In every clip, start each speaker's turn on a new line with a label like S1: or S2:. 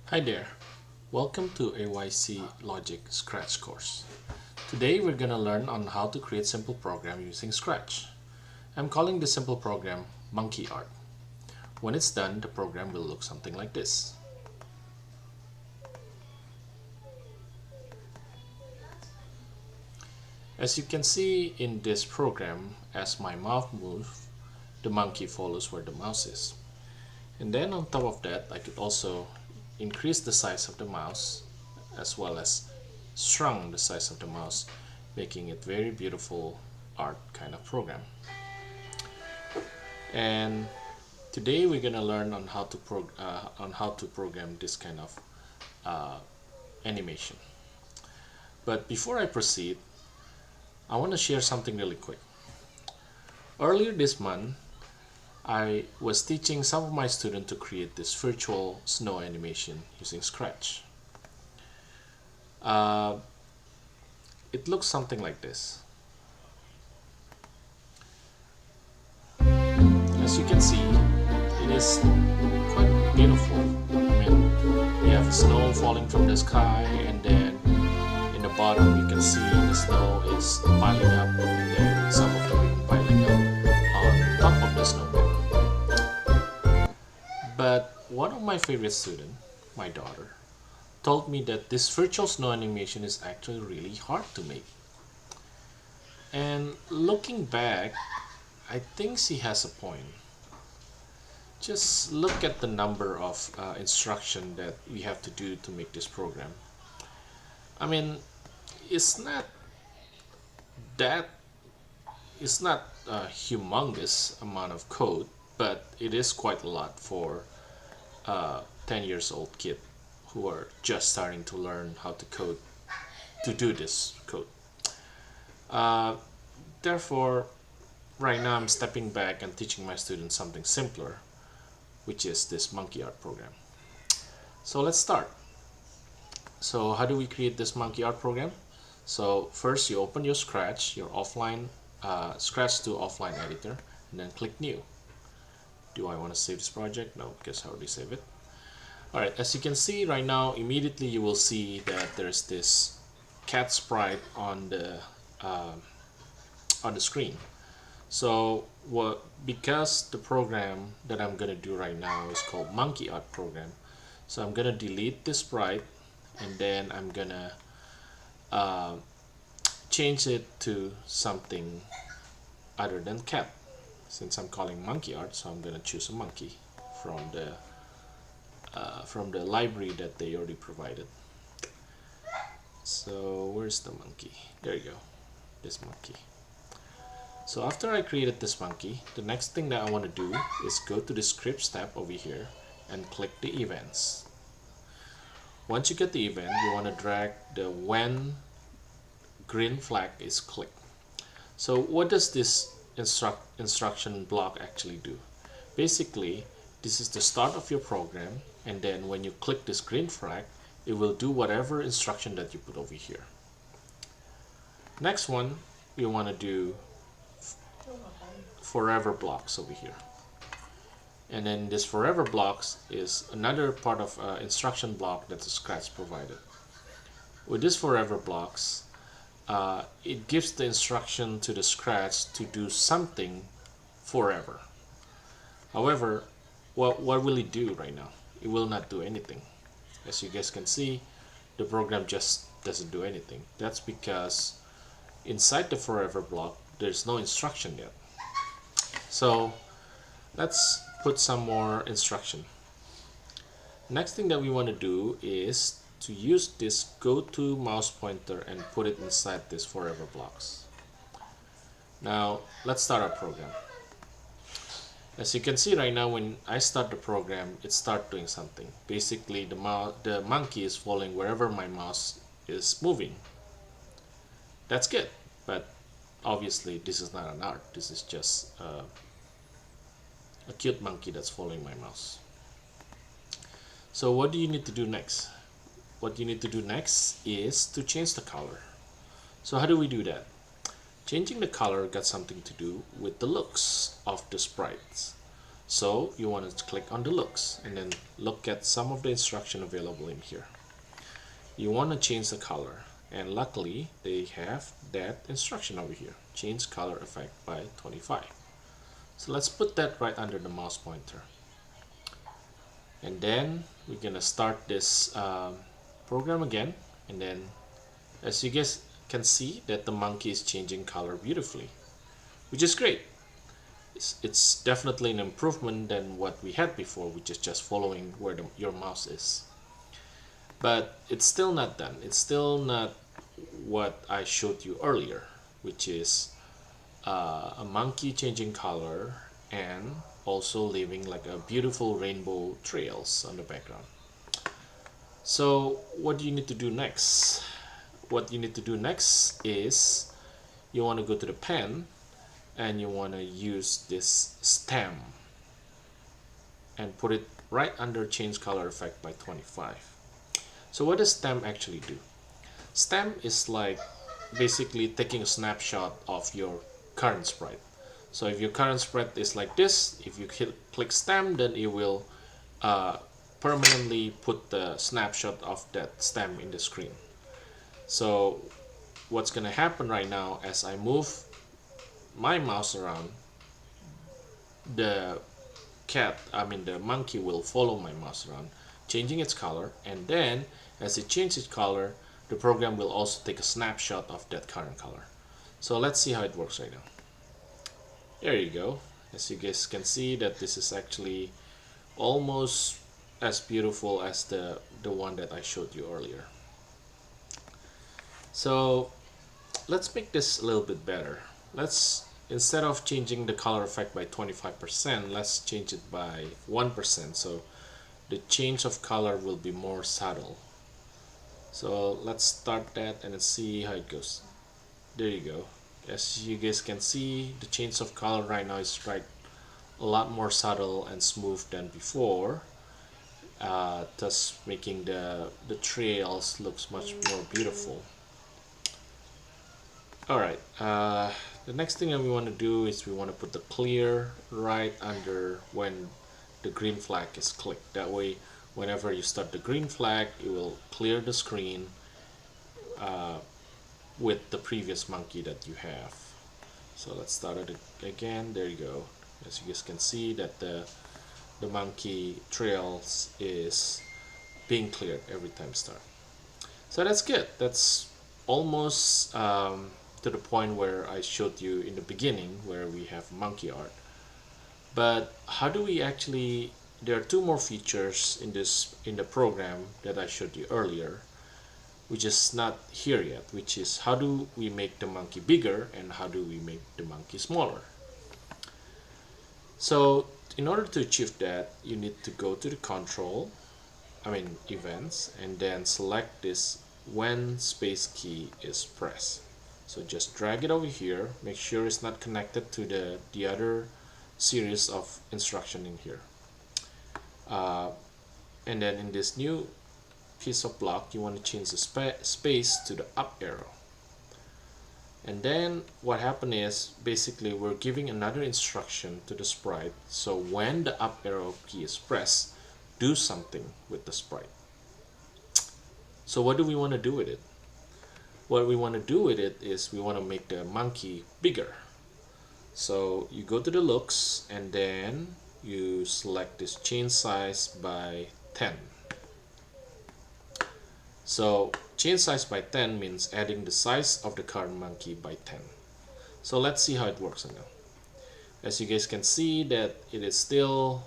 S1: Hi there, welcome to AYC Logic Scratch course. Today we're gonna learn on how to create simple program using Scratch. I'm calling this simple program Monkey Art. When it's done, the program will look something like this. As you can see in this program, as my mouse moves, the monkey follows where the mouse is. And then on top of that, I could also increase the size of the mouse as well as shrunk the size of the mouse, making it very beautiful art kind of program. And today we're gonna learn on how to program this kind of animation. But before I proceed, I want to share something really quick. Earlier this month, I was teaching some of my students to create this virtual snow animation using Scratch. It looks something like this. As you can see, it is quite beautiful. I mean, we have snow falling from the sky, and then in the bottom you can see the snow is piling up, and then some of them even piling up on top of the snowman. But one of my favorite students, my daughter, told me that this virtual snow animation is actually really hard to make. And looking back, I think she has a point. Just look at the number of instruction that we have to do to make this program. I mean, it's not that it's not a humongous amount of code, but it is quite a lot for a 10 years old kid who are just starting to learn how to code to do this code. Uh, Therefore, right now I'm stepping back and teaching my students something simpler, which is this monkey art program. So let's start. So how do we create this monkey art program? So first you open your Scratch, your offline Scratch to offline editor, and then click new. Do I want to save this project? No, because I already saved it. Alright, as you can see right now, immediately you will see that there's this cat sprite on the screen. So because the program that I'm gonna do right now is called Monkey Art Program, so I'm gonna delete this sprite, and then I'm gonna change it to something other than cat. Since I'm calling monkey art, so I'm gonna choose a monkey from the library that they already provided. So where's the monkey? There you go, this monkey. So after I created this monkey, the next thing that I want to do is go to the scripts tab over here and click the events. Once you get the event, you want to drag the when green flag is clicked. So what does this instruction block actually do? Basically, this is the start of your program, and then when you click this green flag, it will do whatever instruction that you put over here. Next one, we want to do forever blocks over here. And then this forever blocks is another part of instruction block that the Scratch provided. With this forever blocks, it gives the instruction to the Scratch to do something forever. However, what will it do right now? It will not do anything. As you guys can see, the program just doesn't do anything. That's because inside the forever block, there's no instruction yet. So let's put some more instruction. Next thing that we want to do is to use this go to mouse pointer and put it inside this forever blocks. Now let's start our program. As you can see right now, when I start the program, it starts doing something. Basically, the monkey is following wherever my mouse is moving. That's good, but obviously this is not an art. This is just a cute monkey that's following my mouse. So what do you need to do next? What you need to do next is to change the color. So how do we do that? Changing the color got something to do with the looks of the sprites. So you want to click on the looks and then look at some of the instruction available in here. You want to change the color, and luckily they have that instruction over here, change color effect by 25. So let's put that right under the mouse pointer, and then we're gonna start this program again. And then as you guys can see that the monkey is changing color beautifully, which is great. It's definitely an improvement than what we had before, which is just following where your mouse is. But it's still not done. It's still not what I showed you earlier, which is a monkey changing color and also leaving like a beautiful rainbow trails on the background. So what do you need to do next? What you need to do next is you want to go to the pen and you want to use this stem and put it right under change color effect by 25. So what does stem actually do? Stem is like basically taking a snapshot of your current sprite. So if your current sprite is like this, if you click stem, then it will permanently put the snapshot of that stem in the screen. So what's gonna happen right now, as I move my mouse around, the the monkey will follow my mouse around, changing its color, and then as it changes its color, the program will also take a snapshot of that current color. So let's see how it works right now. There you go. As you guys can see that this is actually almost as beautiful as the one that I showed you earlier. So let's make this a little bit better. Let's, instead of changing the color effect by 25%, let's change it by 1%. So the change of color will be more subtle. So let's start that and let's see how it goes. There you go. As you guys can see, the change of color right now is a lot more subtle and smooth than before, thus making the trails looks much more beautiful. Alright, the next thing that we want to do is we want to put the clear right under when the green flag is clicked. That way, whenever you start the green flag, it will clear the screen with the previous monkey that you have. So let's start it again. There you go. As you guys can see that the monkey trails is being cleared every time start. So that's good. That's almost to the point where I showed you in the beginning, where we have monkey art. But how do we actually, there are two more features in the program that I showed you earlier, which is not here yet, which is how do we make the monkey bigger and how do we make the monkey smaller. So in order to achieve that, you need to go to the control, events, and then select this when space key is pressed. So just drag it over here, make sure it's not connected to the other series of instruction in here. And then in this new piece of block, you want to change the space to the up arrow. And then what happened is basically we're giving another instruction to the sprite. So when the up arrow key is pressed, do something with the sprite. So what do we want to do with it? What we want to do with it is we want to make the monkey bigger. So you go to the looks and then you select this change size by 10. So change size by 10 means adding the size of the current monkey by 10. So let's see how it works now. As you guys can see that it is still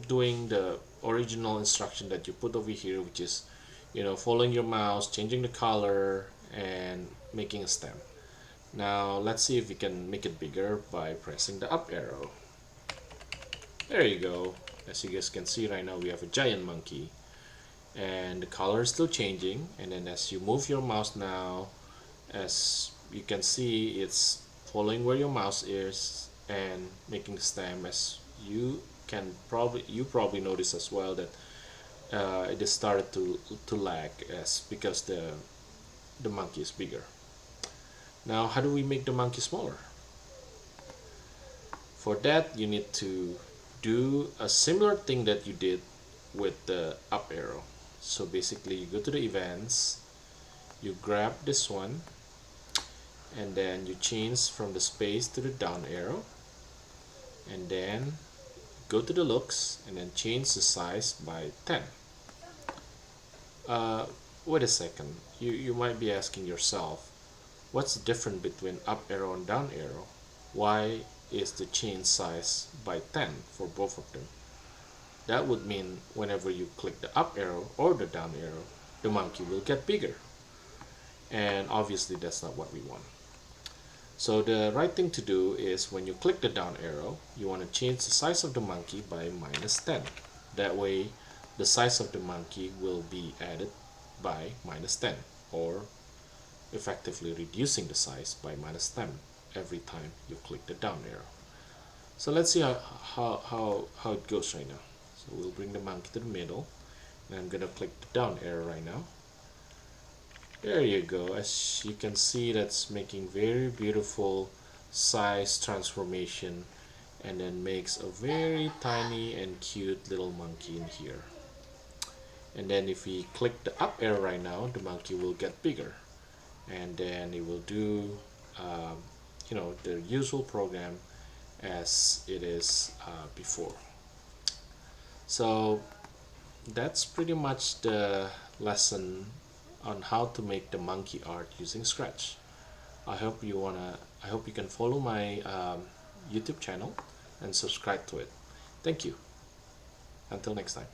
S1: doing the original instruction that you put over here, which is following your mouse, changing the color, and making a stem. Now let's see if we can make it bigger by pressing the up arrow. There you go. As you guys can see right now, we have a giant monkey and the color is still changing, and then as you move your mouse now, as you can see, it's following where your mouse is and making the stem. As you probably notice as well that it has started to lag because the monkey is bigger. Now how do we make the monkey smaller? For that you need to do a similar thing that you did with the up arrow. So basically you go to the events, you grab this one, and then you change from the space to the down arrow, and then go to the looks and then change the size by 10. uh, Wait a second, you might be asking yourself, what's the difference between up arrow and down arrow? Why is the change size by 10 for both of them? That would mean whenever you click the up arrow or the down arrow, the monkey will get bigger, and obviously that's not what we want. So the right thing to do is when you click the down arrow, you want to change the size of the monkey by -10. That way the size of the monkey will be added by -10, or effectively reducing the size by -10 every time you click the down arrow. So let's see how it goes right now. So we'll bring the monkey to the middle, and I'm gonna click the down arrow right now. There you go. As you can see, that's making very beautiful size transformation, and then makes a very tiny and cute little monkey in here. And then if we click the up arrow right now, the monkey will get bigger, and then it will do the usual program as it is before. So that's pretty much the lesson on how to make the monkey art using Scratch. I hope you can follow my YouTube channel and subscribe to it. Thank you. Until next time.